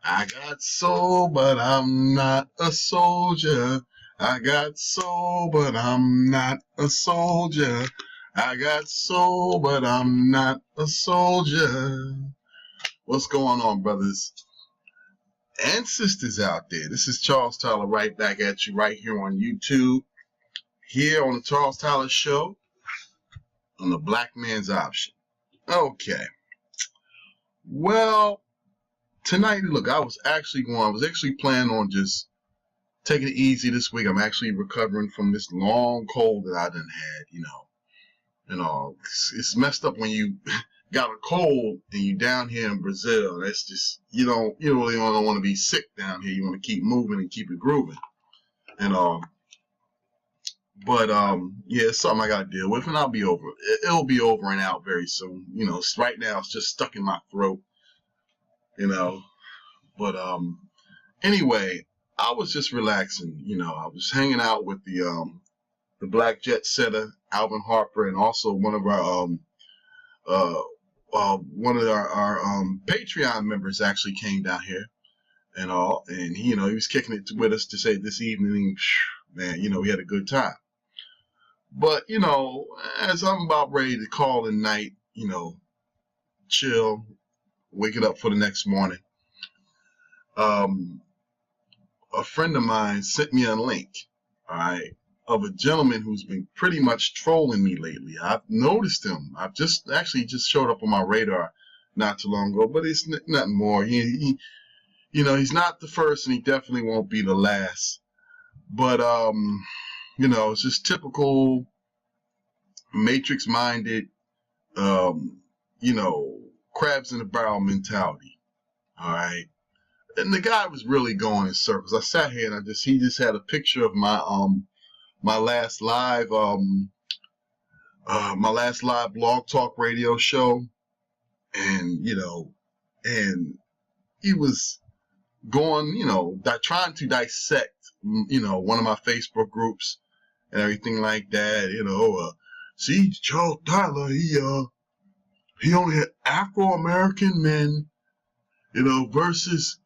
I got soul, but I'm not a soldier. I got soul, but I'm not a soldier. I got soul, but I'm not a soldier. What's going on, brothers and sisters out there? This is Charles Tyler right back at you right here on YouTube, here on the Charles Tyler Show on the Black Man's Option. Okay. Well, tonight, look, I was actually planning on just taking it easy this week. I'm actually recovering from this long cold that I done had, it's messed up when you got a cold and you down here in Brazil. That's just, you really don't want to be sick down here. You want to keep moving and keep it grooving. And, yeah, it's something I got to deal with, and I'll be over. It'll be over and out very soon. Right now it's just stuck in my throat, but, anyway, I was just relaxing. I was hanging out with the Black Jet Setter, Alvin Harper, and also one of our Patreon members actually came down here and all, and he was kicking it with us to say this evening, man, we had a good time. But as I'm about ready to call it night, chill, wake it up for the next morning. A friend of mine sent me a link, all right, of a gentleman who's been pretty much trolling me lately. I've noticed him. I've just showed up on my radar not too long ago, but it's nothing more. He's not the first, and he definitely won't be the last. But it's just typical matrix-minded, crabs in the barrel mentality. All right. And the guy was really going in circles. I sat here and he just had a picture of my last live blog talk radio show, and and he was going trying to dissect one of my Facebook groups and everything like that. See, Charles Tyler, he only had Afro-American men, versus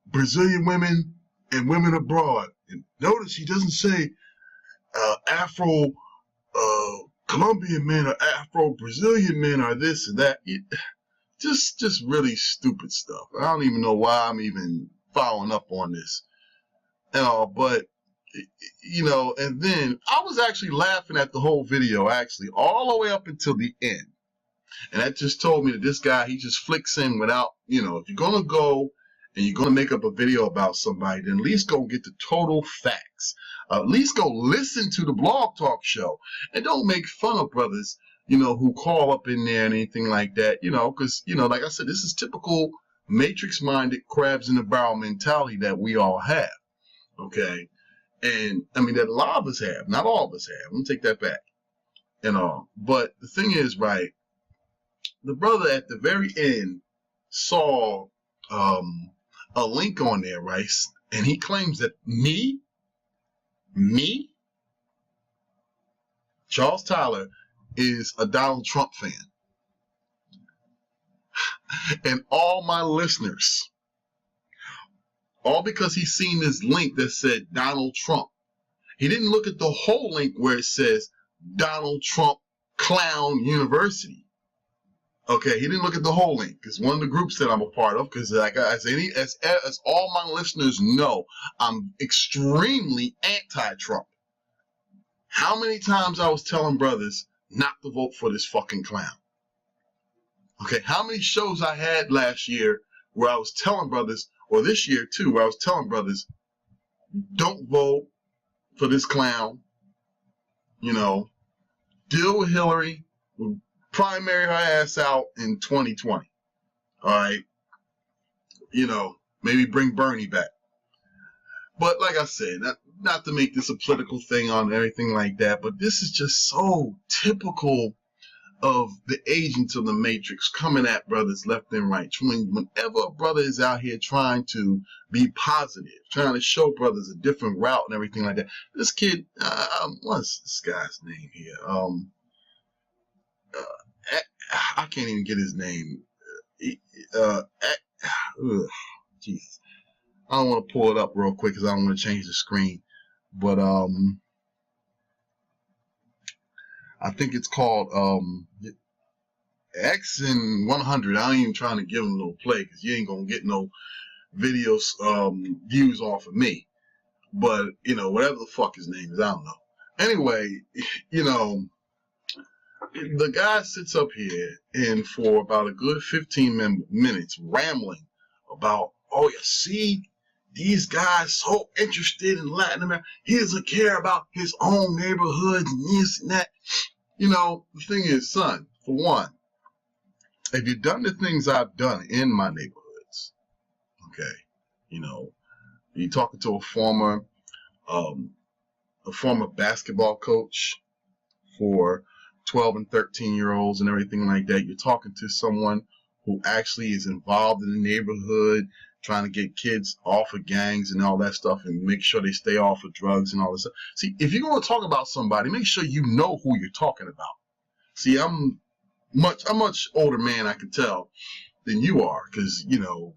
Brazilian women and women abroad. And notice he doesn't say Afro Colombian men or Afro Brazilian men or this and that. Just really stupid stuff. I don't even know why I'm even following up on this and all, but and then I was actually laughing at the whole video, actually, all the way up until the end. And that just told me that this guy, he just flicks in without, if you're going to go and you're going to make up a video about somebody, then at least go get the total facts. At least go listen to the blog talk show. And don't make fun of brothers, who call up in there and anything like that, because, like I said, this is typical matrix-minded crabs in the barrel mentality that we all have, okay? And, I mean, that a lot of us have. Not all of us have. Let me take that back. But the thing is, right, the brother at the very end saw a link on there, right? And he claims that me, Charles Tyler, is a Donald Trump fan. And all my listeners, all because he's seen this link that said Donald Trump. He didn't look at the whole link where it says Donald Trump Clown University. Okay, he didn't look at the whole link. It's one of the groups that I'm a part of, because as all my listeners know, I'm extremely anti-Trump. How many times I was telling brothers not to vote for this fucking clown? Okay, how many shows I had last year where I was telling brothers, or this year too, where I was telling brothers, don't vote for this clown. Deal with Hillary. Primary her ass out in 2020. All right. Maybe bring Bernie back. But like I said, not to make this a political thing on everything like that, but this is just so typical of the agents of the Matrix coming at brothers left and right. Whenever a brother is out here trying to be positive, trying to show brothers a different route and everything like that. This kid, what's this guy's name here? I can't even get his name. Jesus. I don't want to pull it up real quick because I don't want to change the screen. But I think it's called X and 100. I ain't even trying to give them no play because you ain't gonna get no videos views off of me. But you know, whatever the fuck his name is, I don't know. Anyway, you know, the guy sits up here and for about a good 15 minutes rambling about, oh, you see, these guys so interested in Latin America. He doesn't care about his own neighborhoods and this and that. You know, the thing is, son, for one, if you've done the things I've done in my neighborhoods, okay, you know, you're talking to a former basketball coach for 12 and 13-year-olds and everything like that. You're talking to someone who actually is involved in the neighborhood, trying to get kids off of gangs and all that stuff and make sure they stay off of drugs and all this stuff. See, if you're going to talk about somebody, make sure you know who you're talking about. See, I'm much older man, I can tell, than you are, because, you don't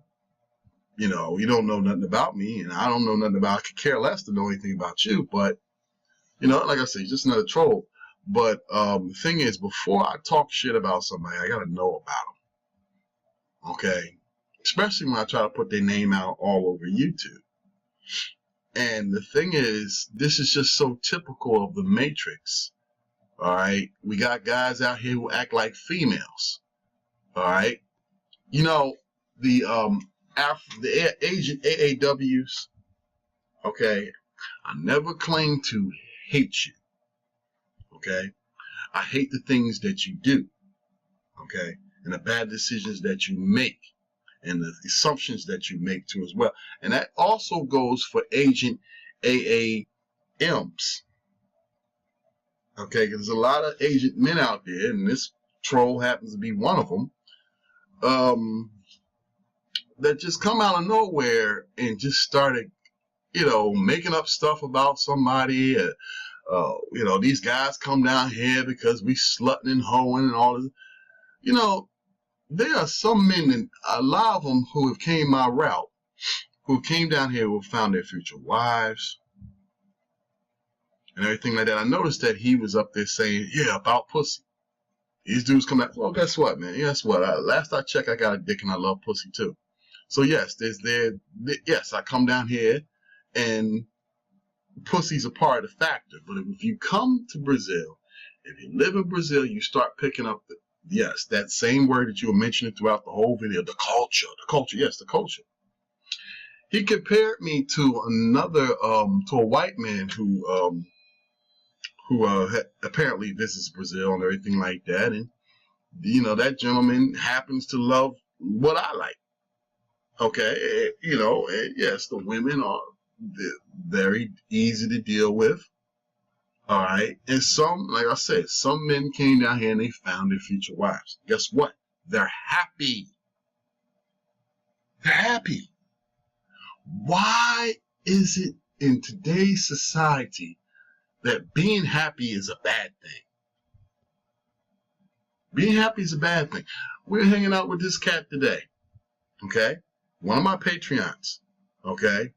know nothing about me, and I don't know nothing about, I could care less to know anything about you, but, you know, like I say, just another troll. But the thing is, before I talk shit about somebody, I got to know about them, okay? Especially when I try to put their name out all over YouTube. And the thing is, this is just so typical of the Matrix, all right? We got guys out here who act like females, all right? You know, the agent AAWs, okay? I never claimed to hate you, okay? I hate the things that you do, okay? And the bad decisions that you make and the assumptions that you make too as well. And that also goes for Agent AAMs, okay? Because there's a lot of agent men out there, and this troll happens to be one of them, that just come out of nowhere and just started, you know, making up stuff about somebody. These guys come down here because we slutting and hoeing and all this. You know, there are some men, and a lot of them who have came my route, who came down here, who found their future wives and everything like that. I noticed that he was up there saying, yeah, about pussy. These dudes come out, well, guess what, man? Guess what? Last I checked, I got a dick and I love pussy too. So yes, yes, I come down here and pussy's a part of the factor. But if you come to Brazil, if you live in Brazil, you start picking up that same word that you were mentioning throughout the whole video, the culture, yes, the culture. He compared me to to a white man who apparently visits Brazil and everything like that. And, you know, that gentleman happens to love what I like. Okay, you know, and yes, the women are very easy to deal with. All right, and some, like I said, some men came down here and they found their future wives. Guess what? They're happy. They're happy. Why is it in today's society that being happy is a bad thing? Being happy is a bad thing. We're hanging out with this cat today, okay? One of my Patreons, okay?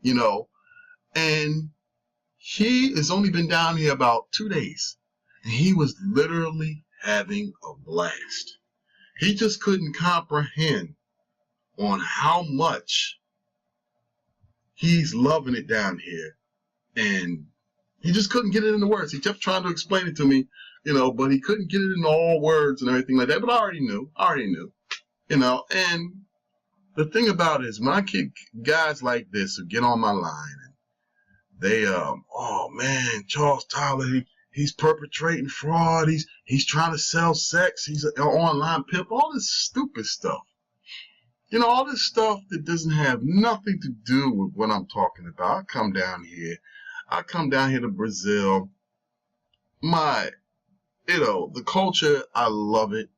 You know, and he has only been down here about 2 days, and he was literally having a blast. He just couldn't comprehend on how much he's loving it down here, and he just couldn't get it into words. He kept trying to explain it to me, you know, but he couldn't get it in all words and everything like that. But I already knew, you know. And the thing about it is, when I get guys like this who get on my line, and they, oh man, Charles Tyler, he's perpetrating fraud. He's trying to sell sex. He's an online pimp. All this stupid stuff. You know, all this stuff that doesn't have nothing to do with what I'm talking about. I come down here to Brazil. The culture, I love it.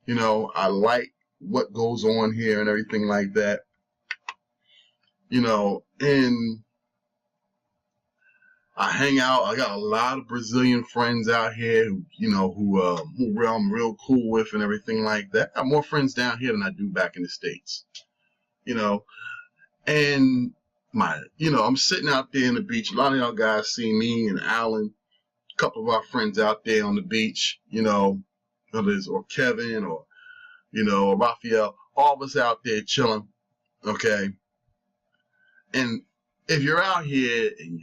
You know, I like what goes on here and everything like that. You know, and I hang out. I got a lot of Brazilian friends out here who I'm real cool with and everything like that. I got more friends down here than I do back in the States. you know, and I'm sitting out there on the beach. A lot of y'all guys see me and Alan, a couple of our friends out there on the beach, or Kevin or, or Raphael, all of us out there chilling, okay? And if you're out here and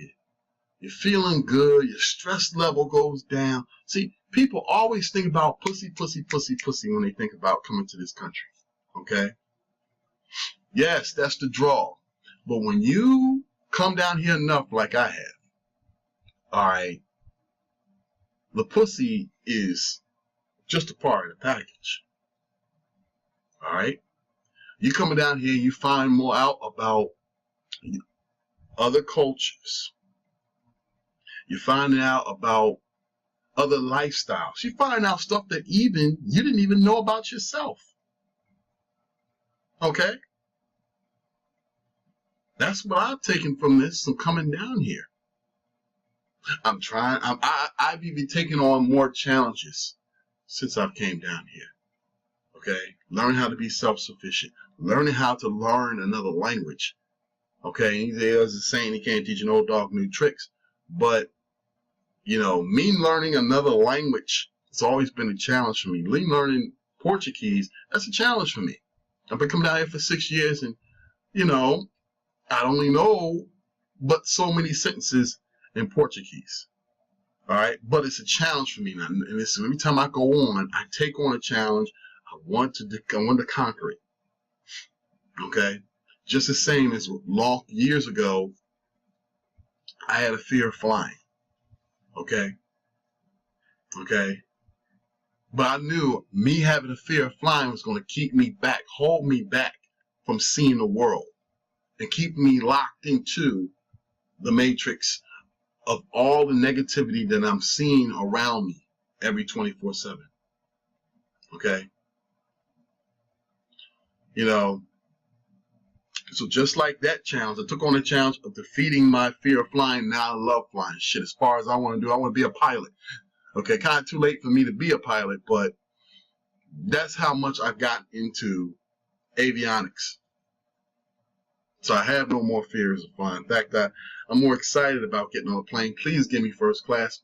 you're feeling good, your stress level goes down. See, people always think about pussy, pussy, pussy, pussy when they think about coming to this country, okay? Yes, that's the draw. But when you come down here enough like I have, all right, the pussy is just a part of the package. All right? You coming down here, you find more out about other cultures. You're finding out about other lifestyles. You find out stuff that you didn't even know about yourself. Okay? That's what I've taken from this from coming down here. I've even taken on more challenges since I've came down here. Okay? Learning how to be self-sufficient. Learning how to learn another language. Okay? There's a saying, you can't teach an old dog new tricks. But, me learning another language, it's always been a challenge for me. Me learning Portuguese, that's a challenge for me. I've been coming down here for 6 years and, I only know but so many sentences in Portuguese. All right, but it's a challenge for me now. And listen, every time I go on, I take on a challenge. I want to conquer it. Okay, just the same as long years ago, I had a fear of flying. Okay, but I knew me having a fear of flying was going to keep me back, hold me back from seeing the world, and keep me locked into the matrix of all the negativity that I'm seeing around me every 24/7. Okay? So just like that challenge, I took on the challenge of defeating my fear of flying. Now I love flying. Shit, as far as I want to do, I want to be a pilot. Okay, kind of too late for me to be a pilot, but that's how much I got into avionics. So I have no more fears of flying. In fact, I'm more excited about getting on a plane. Please give me first class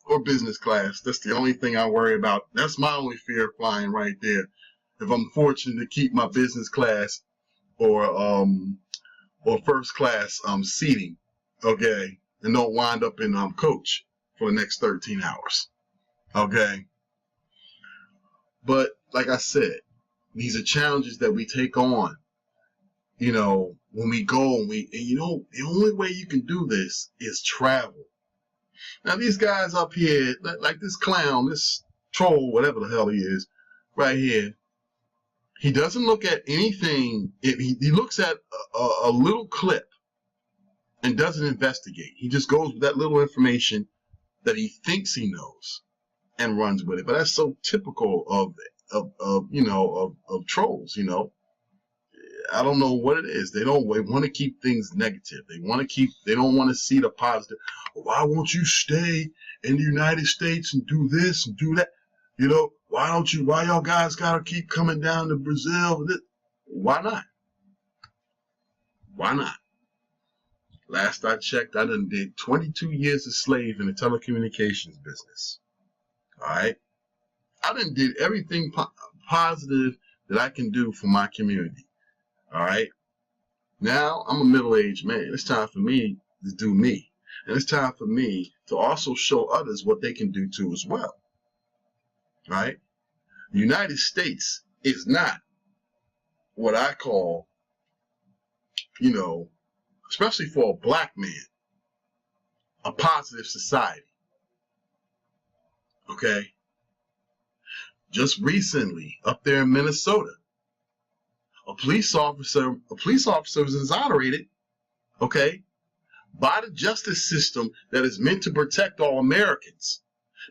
or business class. That's the only thing I worry about. That's my only fear of flying right there. If I'm fortunate to keep my business class or first class seating, okay, and don't wind up in coach for the next 13 hours, okay. But like I said, these are challenges that we take on, when we go and the only way you can do this is travel. Now these guys up here, like this clown, this troll, whatever the hell he is, right here, he doesn't look at anything. He looks at a little clip and doesn't investigate. He just goes with that little information that he thinks he knows and runs with it. But that's so typical of trolls. I don't know what it is. They want to keep things negative. They don't want to see the positive. Why won't you stay in the United States and do this and do that? Why y'all guys gotta keep coming down to Brazil? Why not? Why not? Last I checked, I done did 22 years as slave in the telecommunications business. All right? I done did everything positive that I can do for my community. All right? Now, I'm a middle-aged man. It's time for me to do me. And it's time for me to also show others what they can do too as well. Right? The United States is not what I call, especially for a black man, a positive society. Okay? Just recently, up there in Minnesota, a police officer was exonerated, okay, by the justice system that is meant to protect all Americans.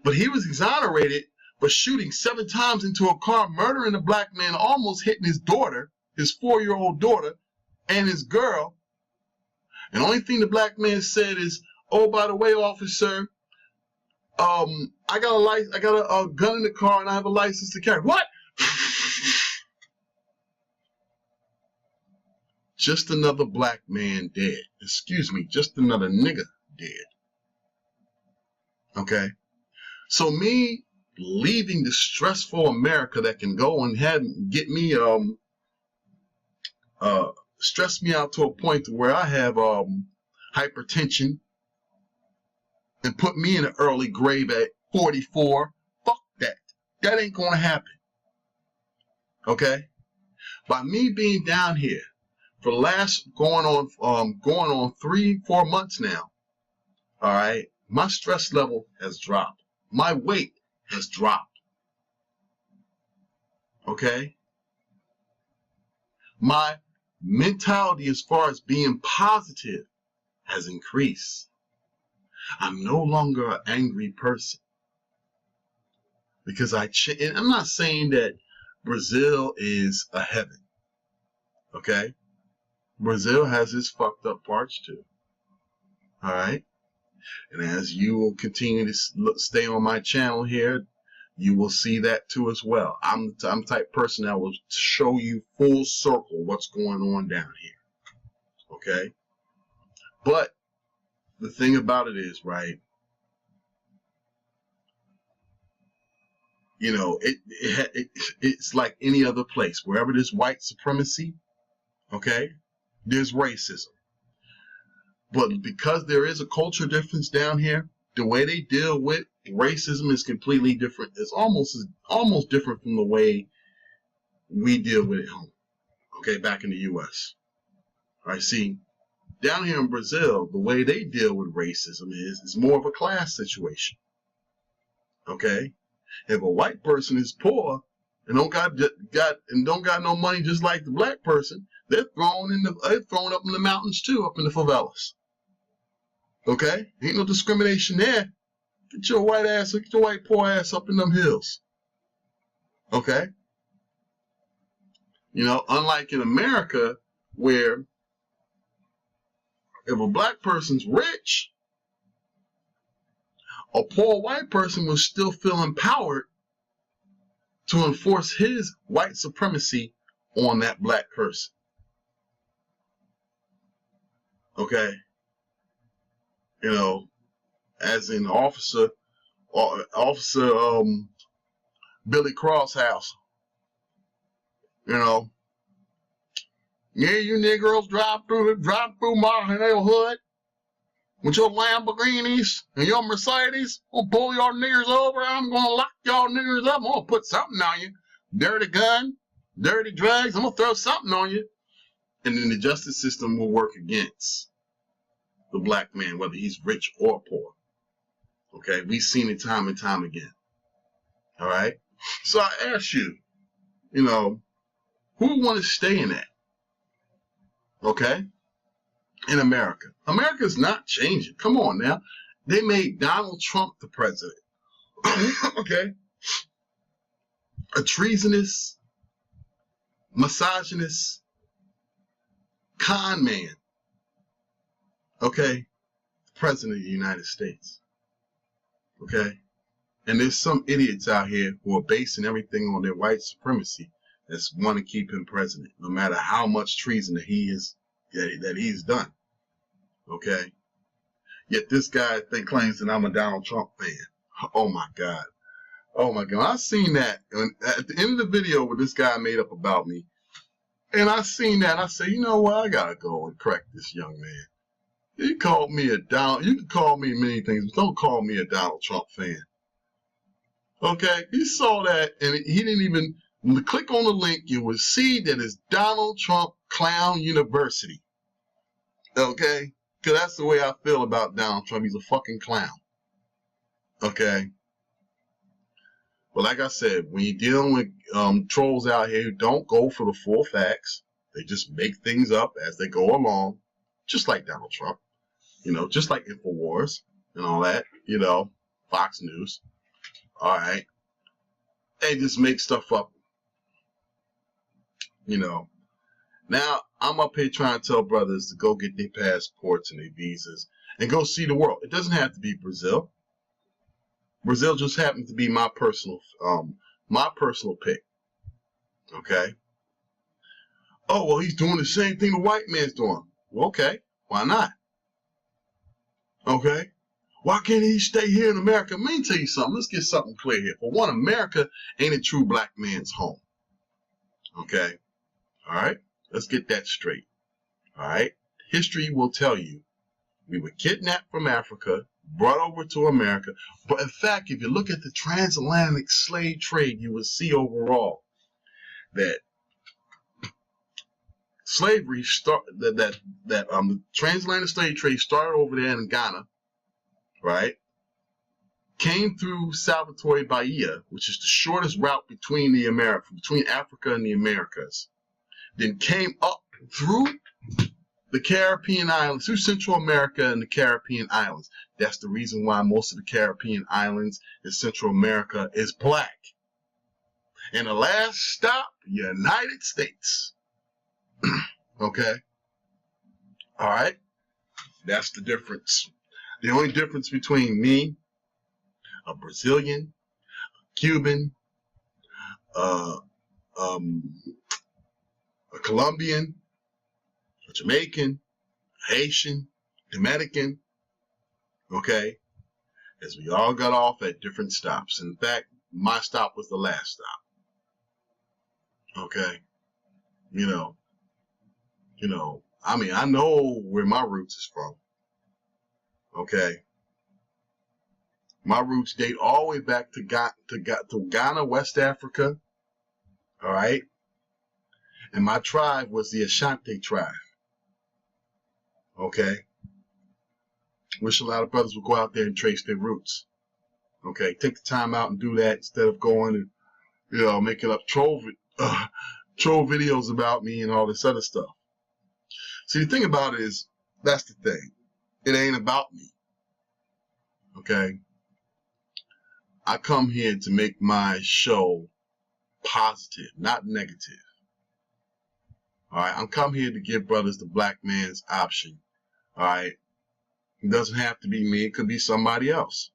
But he was exonerated for shooting 7 times into a car, murdering a black man, almost hitting his daughter, his 4-year-old daughter, and his girl. And the only thing the black man said is, "Oh, by the way, officer, I got a gun in the car and I have a license to carry." What? Just another black man dead. Excuse me, just another nigga dead. Okay? So me leaving the stressful America that can go and get me stress me out to a point to where I have hypertension and put me in an early grave at 44. Fuck that. That ain't gonna happen. Okay? By me being down here for the last going on 3-4 months now, all right, my stress level has dropped. My weight has dropped. Okay? My mentality as far as being positive has increased. I'm no longer an angry person because and I'm not saying that Brazil is a heaven. Okay? Brazil has its fucked up parts too. All right? And as you will continue to stay on my channel here, you will see that too as well. I'm the type of person that will show you full circle what's going on down here. Okay? But the thing about it is, right, you know, it's like any other place. Wherever there's white supremacy, okay, there's racism. But because there is a culture difference down here, the way they deal with racism is completely different. It's almost different from the way we deal with it home. Okay, back in the U.S. All right, see, down here in Brazil, the way they deal with racism is more of a class situation. Okay, if a white person is poor and don't got no money, just like the black person, they're thrown up in the mountains too, up in the favelas. Okay, ain't no discrimination there. Get your white poor ass up in them hills. Okay, you know, unlike in America where if a black person's rich, a poor white person will still feel empowered to enforce his white supremacy on that black person. Okay? You know, as in Officer Billy Crosshouse. You know, yeah, you Negroes drive through my neighborhood with your Lamborghinis and your Mercedes. I'll pull your niggers over. I'm going to lock y'all niggers up. I'm going to put something on you. Dirty gun, dirty drugs. I'm going to throw something on you. And then the justice system will work against the black man, whether he's rich or poor. Okay, we've seen it time and time again. All right? So I ask you, you know, who want to stay in that? Okay? In America. America's not changing. Come on now. They made Donald Trump the president. Okay? A treasonous, misogynist, con man. Okay? The president of the United States. Okay? And there's some idiots out here who are basing everything on their white supremacy that want to keep him president, no matter how much treason that he's done. Okay? Yet this guy claims that I'm a Donald Trump fan. Oh my God. Oh my God. I seen that at the end of the video where this guy made up about me. And I seen that. I said, you know what? I gotta go and correct this young man. You can call me many things, but don't call me a Donald Trump fan. Okay? He saw that and he didn't even click on the link. You will see that it's Donald Trump Clown University. Okay? Because that's the way I feel about Donald Trump. He's a fucking clown. Okay? But like I said, when you're dealing with trolls out here who don't go for the full facts, they just make things up as they go along, just like Donald Trump, you know, just like InfoWars and all that, you know, Fox News. All right. They just make stuff up, you know. Now, I'm up here trying to tell brothers to go get their passports and their visas and go see the world. It doesn't have to be Brazil. Brazil just happens to be my personal pick. Okay. Oh, well, he's doing the same thing the white man's doing. Well, okay, why not? Okay, why can't he stay here in America? Let me tell you something. Let's get something clear here. For one, America ain't a true black man's home. Okay, all right, let's get that straight. All right, history will tell you we were kidnapped from Africa, brought over to America. But in fact, if you look at the transatlantic slave trade, you will see overall that slavery the transatlantic slave trade started over there in Ghana, right? Came through Salvatore Bahia, which is the shortest route between Africa and the Americas. Then came up through the Caribbean islands, through Central America and the Caribbean islands. That's the reason why most of the Caribbean islands in Central America is black. And the last stop, United States. Okay? All right? That's the difference. The only difference between me, a Brazilian, a Cuban, a Colombian, a Jamaican, a Haitian, Dominican, okay, as we all got off at different stops. In fact, my stop was the last stop. Okay? I mean, I know where my roots is from. Okay? My roots date all the way back to Ghana, West Africa. All right? And my tribe was the Ashanti tribe. Okay? Wish a lot of brothers would go out there and trace their roots. Okay? Take the time out and do that instead of going and, making up troll videos about me and all this other stuff. See, the thing about it is, that's the thing. It ain't about me. Okay? I come here to make my show positive, not negative. All right? I'm come here to give brothers the black man's option. All right? It doesn't have to be me. It could be somebody else.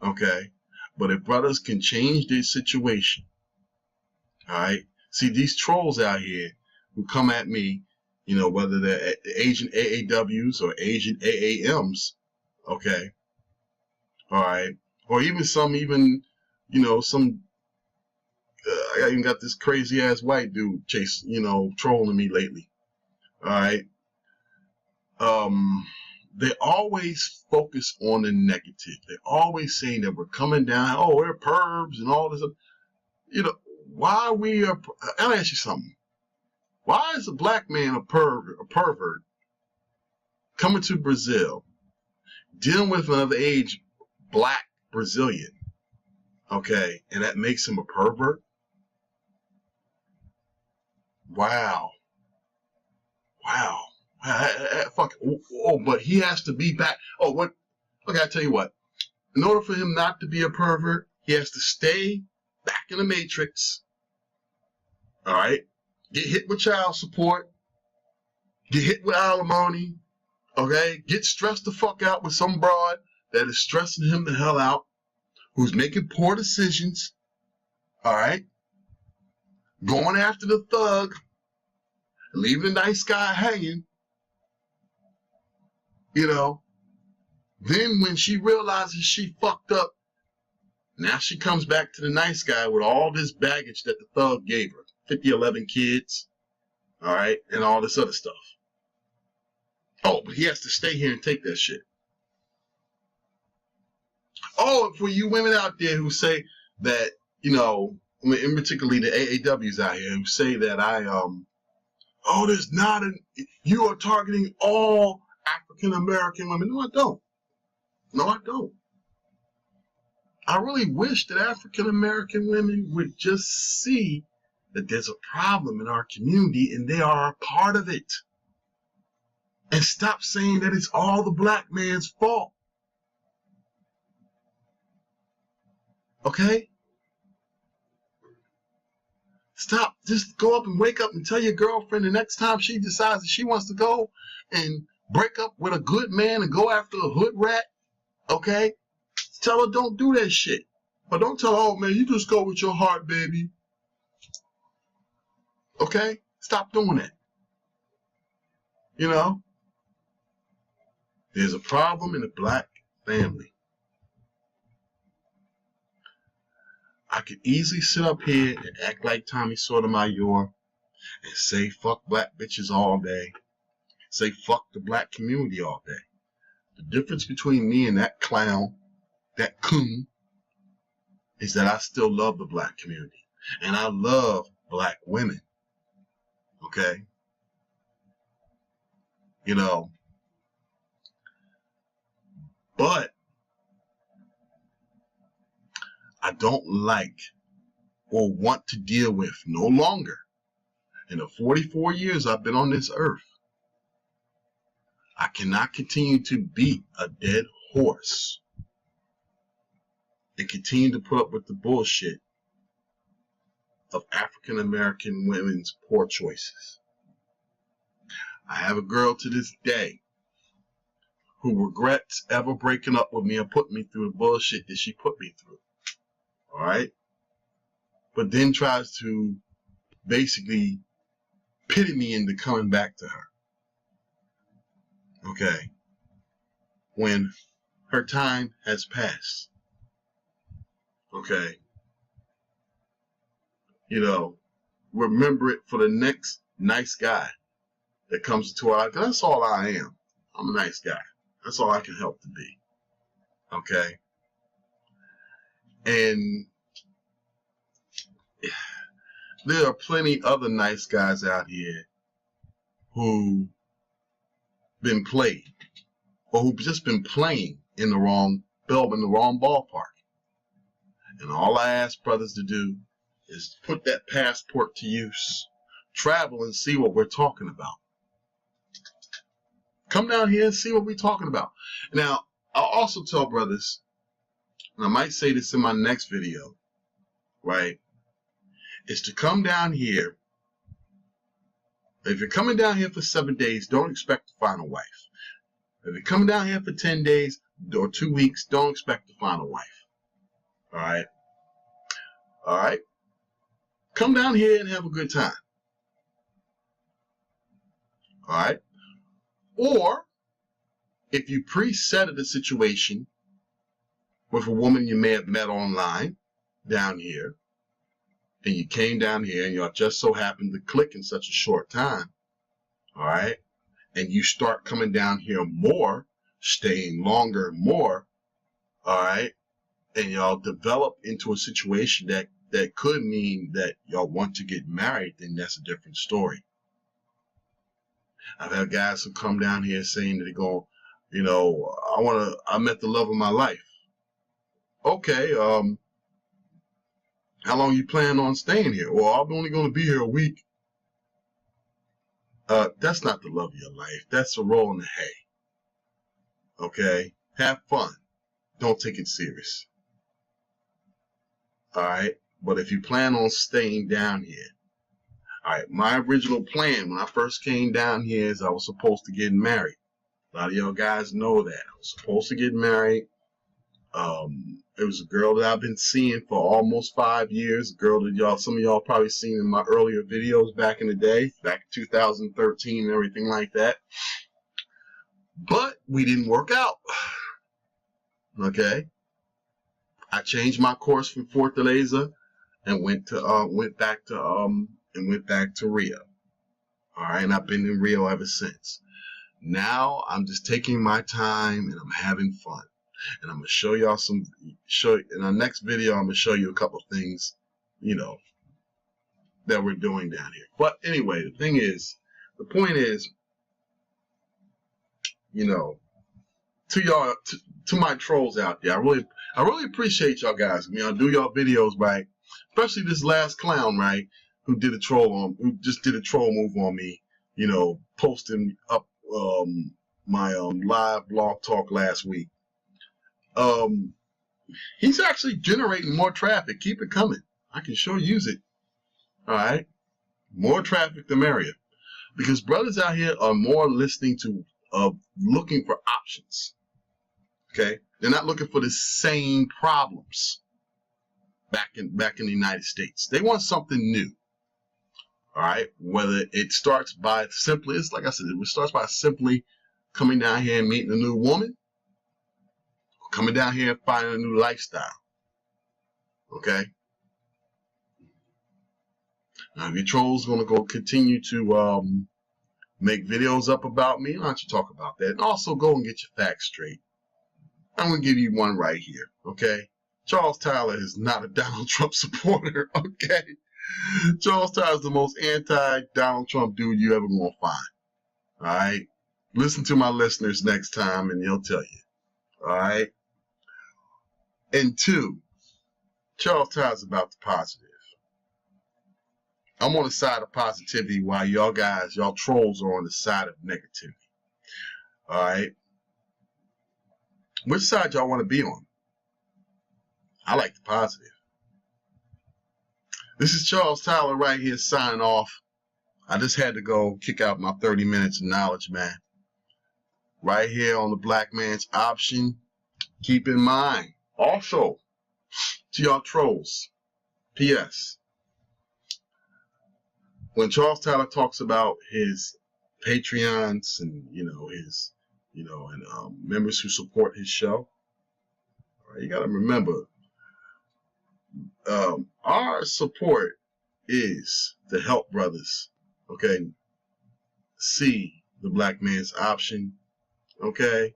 Okay? But if brothers can change their situation, all right? See, these trolls out here who come at me, whether they're Asian AAWs or Asian AAMs, okay? All right? Or even some, I even got this crazy ass white dude trolling me lately. All right? They always focus on the negative. They're always saying that we're coming down, oh, we're pervs and all this. Why I'll ask you something. Why is a black man a pervert coming to Brazil, dealing with another age black Brazilian, okay, and that makes him a pervert? Wow. Fuck. Oh, but he has to be back. Oh, what? Okay, I tell you what. In order for him not to be a pervert, he has to stay back in the matrix. All right? Get hit with child support. Get hit with alimony. Okay? Get stressed the fuck out with some broad that is stressing him the hell out, who's making poor decisions. All right? Going after the thug. Leaving the nice guy hanging. Then when she realizes she fucked up, now she comes back to the nice guy with all this baggage that the thug gave her. 11 kids, all right, and all this other stuff. Oh, but he has to stay here and take that shit. Oh, for you women out there who say that, in particularly the AAWs out here who say that you are targeting all African American women. No, I don't. I really wish that African American women would just see that there's a problem in our community and they are a part of it. And stop saying that it's all the black man's fault. Okay? Stop. Just go up and wake up and tell your girlfriend the next time she decides that she wants to go and break up with a good man and go after a hood rat. Okay? Tell her don't do that shit. But don't tell her, oh man, you just go with your heart, baby. Okay? Stop doing that. You know, there's a problem in the black family. I could easily sit up here and act like Tommy Sotomayor and say fuck black bitches all day. Say fuck the black community all day. The difference between me and that clown, that coon, is that I still love the black community. And I love black women. Okay? You know, but I don't like or want to deal with no longer. In the 44 years I've been on this earth, I cannot continue to beat a dead horse and continue to put up with the bullshit of African American women's poor choices. I have a girl to this day who regrets ever breaking up with me and putting me through the bullshit that she put me through. All right? But then tries to basically pity me into coming back to her. Okay? When her time has passed. Okay? You know, remember it for the next nice guy that comes into our life. That's all I am. I'm a nice guy. That's all I can help to be. Okay? And there are plenty other nice guys out here who been played or who've just been playing in the wrong ballpark. And all I ask brothers to do is put that passport to use, travel and see what we're talking about. Come down here and see what we're talking about. Now, I'll also tell brothers, and I might say this in my next video, right, is to come down here. If you're coming down here for 7 days, don't expect to find a wife. If you're coming down here for 10 days or 2 weeks, don't expect to find a wife. All right? All right? Come down here and have a good time. All right? Or, if you preset a situation with a woman you may have met online down here, and you came down here and y'all just so happened to click in such a short time, all right, and you start coming down here more, staying longer more, all right, and y'all develop into a situation that could mean that y'all want to get married, then that's a different story. I've had guys who come down here saying that they go, you know, I met the love of my life. Okay, how long you plan on staying here? Well, I'm only going to be here a week. That's not the love of your life. That's a roll in the hay. Okay? Have fun. Don't take it serious. All right? But if you plan on staying down here, all right, my original plan when I first came down here is I was supposed to get married. A lot of y'all guys know that. I was supposed to get married. It was a girl that I've been seeing for almost 5 years. A girl that some of y'all probably seen in my earlier videos back in the day, back in 2013 and everything like that. But we didn't work out. Okay. I changed my course from Fortaleza and went back to Rio. All right, and I've been in Rio ever since. Now I'm just taking my time and I'm having fun. And I'm going to show y'all in our next video, I'm going to show you a couple of things, you know, that we're doing down here. But anyway, the point is, you know, to y'all, to my trolls out there, I really appreciate y'all guys. I mean, I do y'all videos, right? Especially this last clown, right? Who just did a troll move on me, you know, posting up my live blog talk last week. He's actually generating more traffic. Keep it coming. I can sure use it. All right. More traffic, the merrier. Because brothers out here are more listening to, looking for options. Okay. They're not looking for the same problems back in the United States. They want something new. All right, whether it starts by simply, it's like I said, it starts by simply coming down here and meeting a new woman, or coming down here and finding a new lifestyle. Okay. Now, if your troll's gonna go continue to make videos up about me, why don't you talk about that? And also go and get your facts straight. I'm gonna give you one right here. Okay. Charles Tyler is not a Donald Trump supporter. Okay. Charles Tyler is the most anti-Donald Trump dude you ever gonna find. All right. Listen to my listeners next time, and they'll tell you. All right. And two, Charles Tyler's about the positive. I'm on the side of positivity while y'all trolls are on the side of negativity. All right. Which side y'all want to be on? I like the positive. This is Charles Tyler right here signing off. I just had to go kick out my 30 minutes of knowledge, man. Right here on the Black Man's Option. Keep in mind, also, to y'all trolls, P.S. When Charles Tyler talks about his Patreons and his members who support his show, all right, you got to remember, our support is to help brothers, okay, see the Black Man's Option, okay.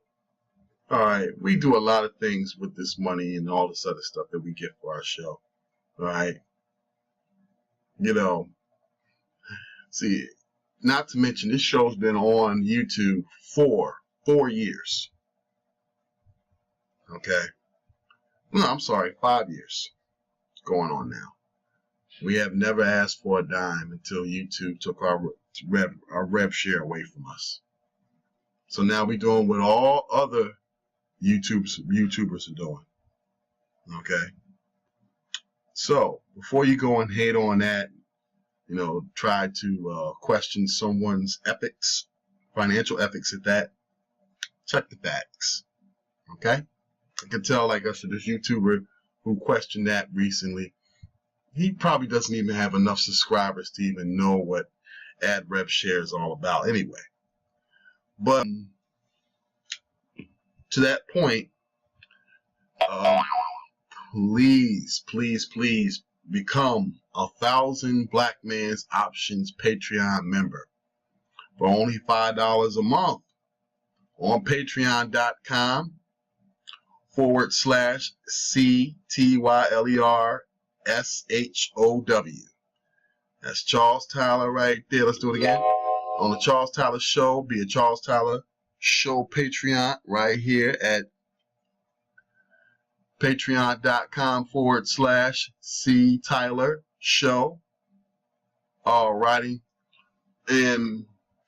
All right, we do a lot of things with this money and all this other stuff that we get for our show, all right. See, not to mention this show's been on YouTube for 4 years. Okay. No, I'm sorry, 5 years going on now. We have never asked for a dime until YouTube took our rev share away from us. So now we're doing what all other YouTubers are doing. Okay. So before you go and hate on that, try to question someone's ethics, financial ethics at that, check the facts. Okay? I can tell, like I said, this YouTuber who questioned that recently, he probably doesn't even have enough subscribers to even know what ad rev share is all about anyway. But to that point, please become a 1,000 Black Man's Options Patreon member for only $5 a month on patreon.com/CTYLERSHOW. That's Charles Tyler right there. Let's do it again. On the Charles Tyler Show, be a Charles Tyler Show Patreon right here at patreon.com/CTylerShow. Alrighty. And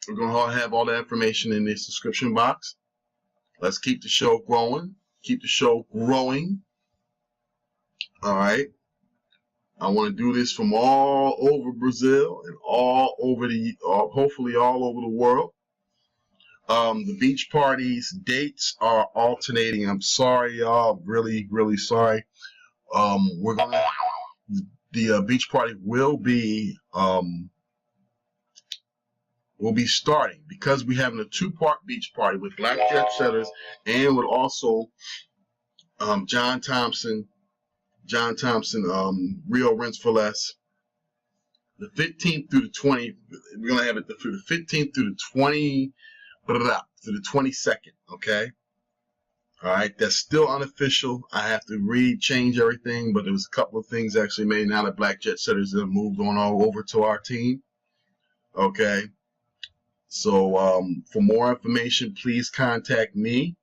we're going to have all that information in the subscription box. Let's keep the show growing. Keep the show growing. Alright. I want to do this from all over Brazil and all over hopefully all over the world. The beach parties dates are alternating. I'm sorry, y'all. Really, really sorry. The beach party will be starting because we're having a 2-part beach party with Black Jet Setters and with also John Thompson, Rio Renfales. The 15th through the 20th. We're gonna have it through the 15th through the 22nd. Okay. All right. That's still unofficial. I have to change everything, but there was a couple of things actually made now that Black Jet Setters have moved on all over to our team. Okay. So for more information, please contact me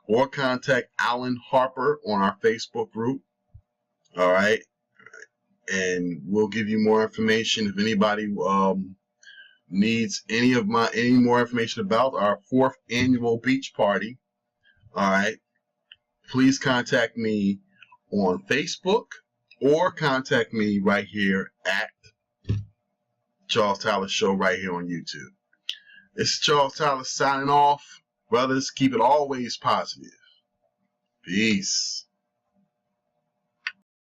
or contact Alan Harper on our Facebook group. All right. And we'll give you more information if anybody needs any more information about our 4th annual beach party. All right. Please contact me on Facebook or contact me right here at Charles Tyler Show right here on YouTube. It's Charles Tyler signing off. Brothers, keep it always positive. Peace.